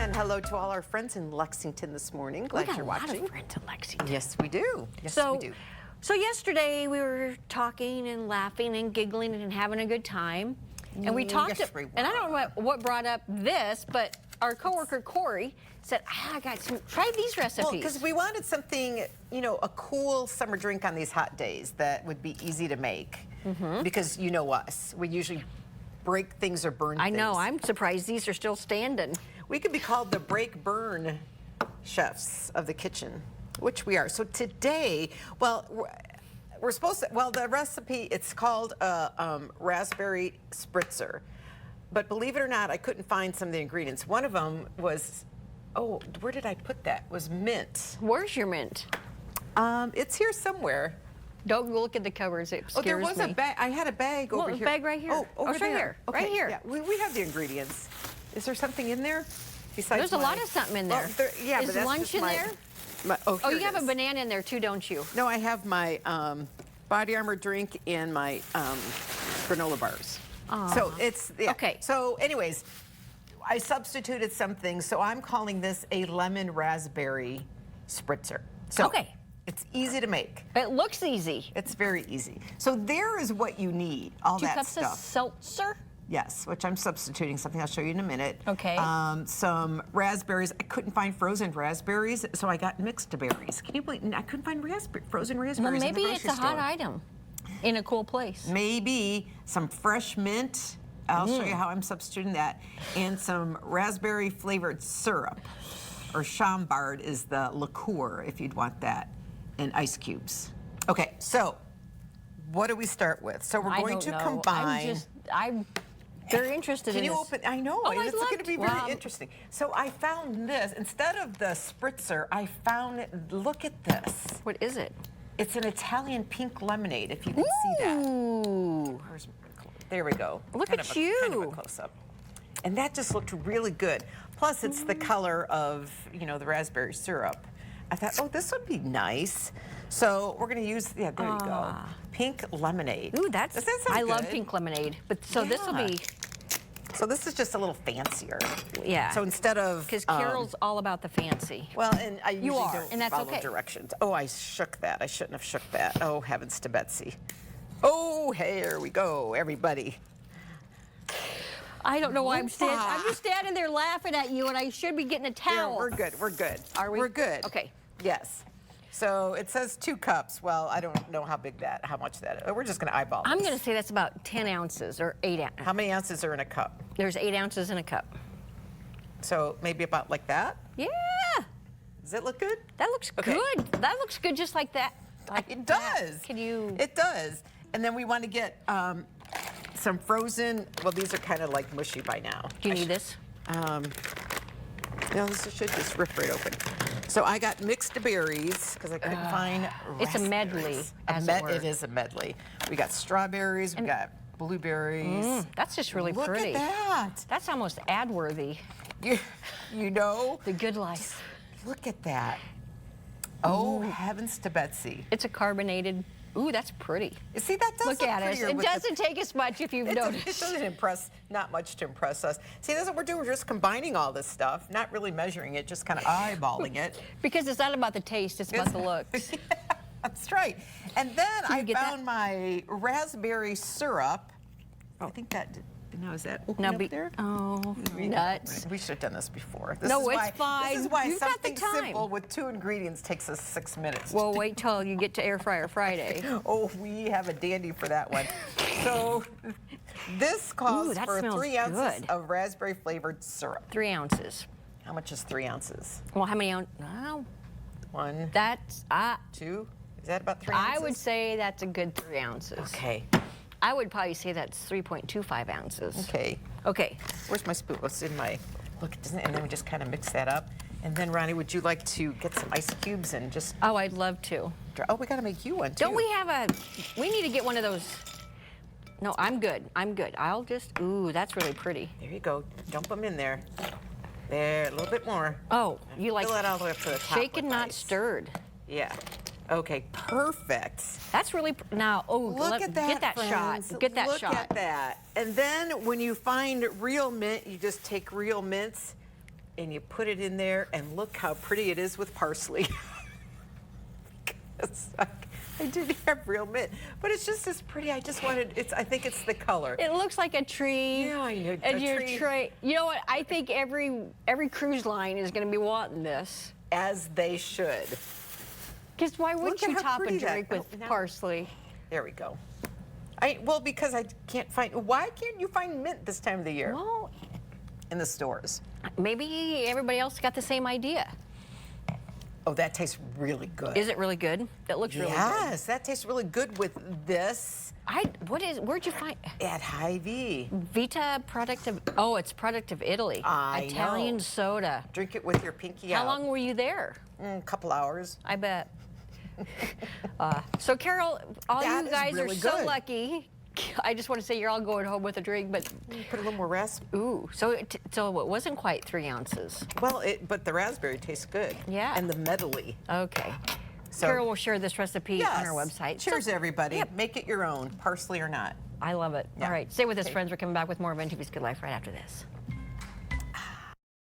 And hello to all our friends in Lexington this morning. Glad you're watching. We got a lot of friends in Lexington. Yes, we do. Yes, we do. So yesterday we were talking and laughing and giggling and having a good time. And we talked, and I don't know what brought up this, but our coworker Corey said, I got some, try these recipes. Well, because we wanted something, you know, a cool summer drink on these hot days that would be easy to make. Because you know us, we usually break things or burn things. I know, I'm surprised these are still standing. We could be called the break-burn chefs of the kitchen, which we are. So today, well, we're supposed to, well, the recipe, it's called Raspberry Spritzer. But believe it or not, I couldn't find some of the ingredients. One of them was, oh, where did I put that? Was mint. Where's your mint? It's here somewhere. Don't look at the covers, it scares me. Oh, there was a bag. I had a bag over here. Bag right here. Oh, over right there. here. Okay, right here. Yeah, we have the ingredients. Is there something in there besides? There's a lot of something in there. Well, yeah, Is but that's lunch just in my, there? Oh, you have a banana in there too, don't you? No, I have my Body Armor drink and my granola bars. Aww. So it's, yeah. Okay. So anyways, I substituted some things. So I'm calling this a lemon raspberry spritzer. So okay. It's easy to make. It looks easy. It's very easy. So there is what you need, all that stuff. 2 cups of seltzer? Yes, which I'm substituting something I'll show you in a minute. Okay. Some raspberries. I couldn't find frozen raspberries, so I got mixed berries. Can you believe I couldn't find frozen raspberries Well, in the maybe grocery it's a store. hot item in a cool place. Maybe some fresh mint. I'll show you how I'm substituting that. And some raspberry flavored syrup, or Chambard is the liqueur if you'd want that, and ice cubes. Okay, so what do we start with? So we're going to combine. I'm very interested in this. Can you open? I know, Oh, it's going to be very interesting. So I found this. Instead of the spritzer, I found, look at this. What is it? It's an Italian pink lemonade, if you can see that. Ooh. There we go. Look at you. Kind of a close-up. And that just looked really good. Plus, it's the color of, you know, the raspberry syrup. I thought, oh, this would be nice. So we're going to use, yeah, there you go. Pink lemonade. Ooh, that's, does that sound I love good? pink lemonade. But so this will be. So this is just a little fancier. Yeah. So instead of. Because Carol's all about the fancy. Well, and I usually don't and that's follow okay. directions. Oh, I shook that. I shouldn't have shook that. Oh, heavens to Betsy. Oh, here we go, everybody. I don't know why I'm standing. I'm just standing there laughing at you, and I should be getting a towel. Yeah, we're good. We're good. Are we? We're good. Okay. Yes. So it says 2 cups. Well, I don't know how much that is. We're just going to eyeball I'm this. going to say that's about 10 ounces or 8 ounces. How many ounces are in a cup? There's 8 ounces in a cup. So maybe about like that? Yeah. Does it look good? That looks good. That looks good just like that. Like it does. Can you? It does. And then we want to get some frozen, well, these are kind of like mushy by now. Do you need this? No, this should just rip right open. So I got mixed berries because I couldn't find It's a medley, as it were. It is a medley. We got strawberries, we got blueberries. That's just really pretty. Look at that. That's almost ad-worthy. You know? The good life. Look at that. Oh, heavens to Betsy. It's a carbonated. Ooh, that's pretty. You see, that does look at it. It doesn't take us much if you've noticed. It doesn't impress, not much to impress us. See, that's what we're doing. We're just combining all this stuff, not really measuring it, just kind of eyeballing it. Because it's not about the taste, it's about the looks. Yeah, that's right. And then I found my raspberry syrup. I think that, now is that open up there? Oh, nuts. We should have done this before. No, it's fine. This is why You've got the something time. simple with 2 ingredients takes us 6 minutes. Well, wait till you get to Air Fryer Friday. Oh, we have a dandy for that one. So this calls for 3 ounces of raspberry flavored syrup. 3 ounces. How much is 3 ounces? Well, how many ounces? Oh, 1. That's 2. Is that about 3 ounces? I would say that's a good 3 ounces. Okay. I would probably say that's 3.25 ounces. Okay. Okay. Where's my spoon? What's in my, look, and then we just kind of mix that up. And then, Ronnie, would you like to get some ice cubes and just... Oh, I'd love to. Oh, we got to make you one, too. Don't we have we need to get one of those. No, I'm good. I'm good. I'll just, ooh, that's really pretty. There you go. Dump them in there. There, a little bit more. Oh, you like... Fill it all the way up to the top. Shaken, not stirred. Yeah. Okay, perfect. That's really, now, oh, look at that, get that friends. shot. Get that shot. Look at that. And then when you find real mint, you just take real mints and you put it in there, and look how pretty it is with parsley. Because I didn't have real mint, but it's just as pretty. I just wanted, I think it's the color. It looks like a tree. Yeah, I know, And a your tree. tray. You know what? I think every cruise line is going to be wanting this. As they should. Because why wouldn't Look at you how top a pretty that- drink with oh, now- parsley? There we go. Well, because I can't find, why can't you find mint this time of the year Well, in the stores? maybe everybody else got the same idea. Oh, that tastes really good. Is it really good? That looks really good. Yes, that tastes really good with this Where'd you find? at Hy-Vee. Vita product of, oh, it's product of Italy. I Italian know. soda. Drink it with your pinky How out. long were you there? A couple hours. I bet. So Carol, all That you is guys really are so good. lucky. I just want to say you're all going home with a drink, but Put a little more raspberry. ooh, so it wasn't quite 3 ounces. Well, but the raspberry tastes good. Yeah. And the medley. Okay. So- Carol will share this recipe on our website. Cheers, So- everybody. Yep. Make it your own, parsley or not. I love it. Yeah. All right, stay with us, Okay. friends. We're coming back with more of NTV's Good Life right after this.